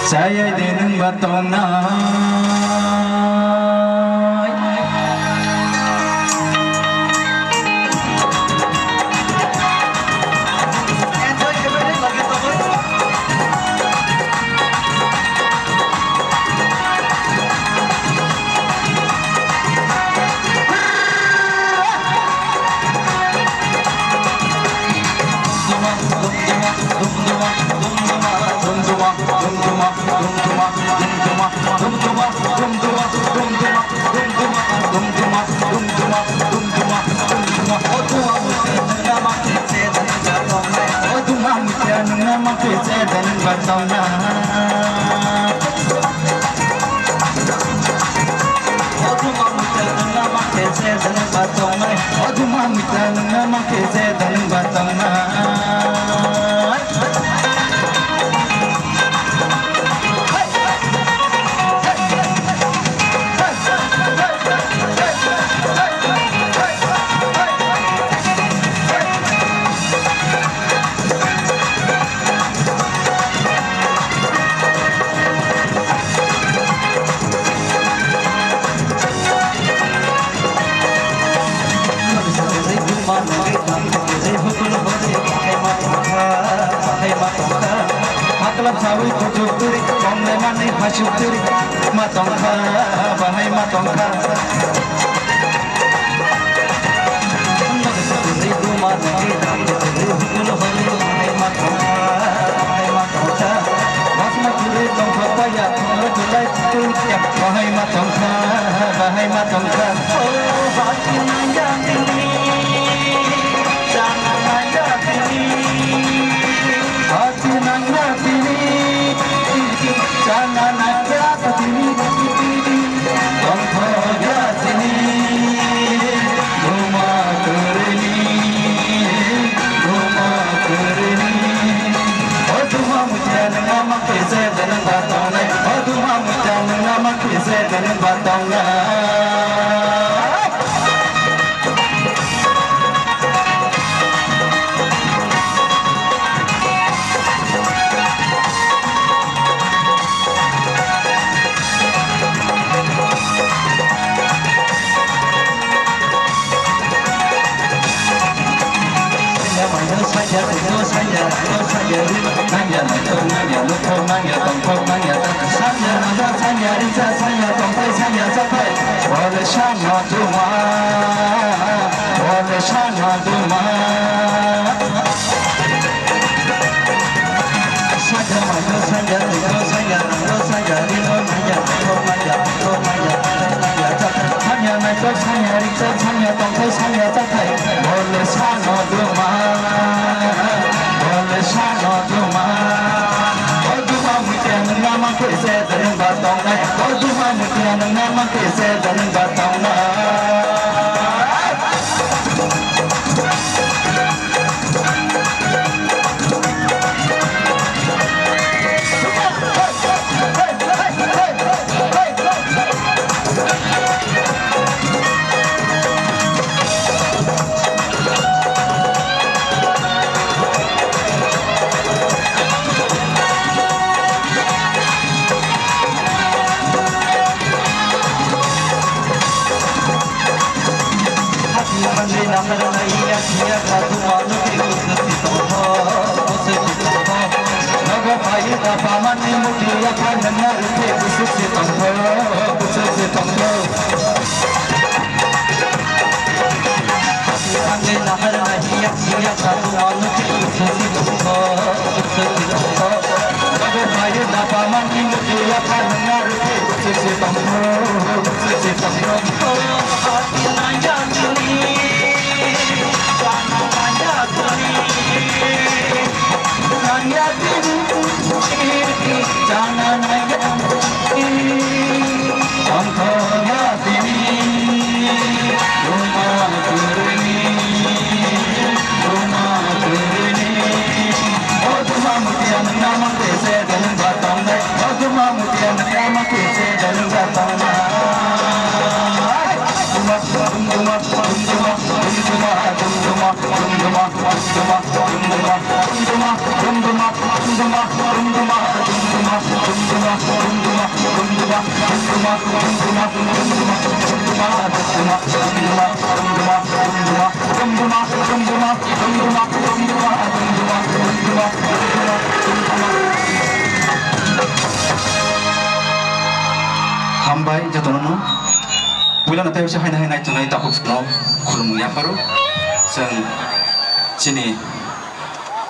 saya denung batong na sawi kucuk turi, kongre mani pasuk turi, matong ka, bahai matong ka. Ribu mani kita, ribu hari, bahai matong ka, bahai matong ka. Mas maturi tong papaya, rejulai turi, bahai matong ka, bahai matong ka. Oh, hati nanjang ini, jangan nanjang ini, hati nanjang ini. Jangan ada sini, tongkongnya sini, rumah kerini, rumah kerini. Oh cuma mujian nama kese dan batangnya, oh cuma mujian nama kese dan batangnya. Dum dum हामबाय जतननो बुला नाथाय से हायना हायना तनाय ताखुक स्कुलाव खुलुमनाय आफारो जों दिनै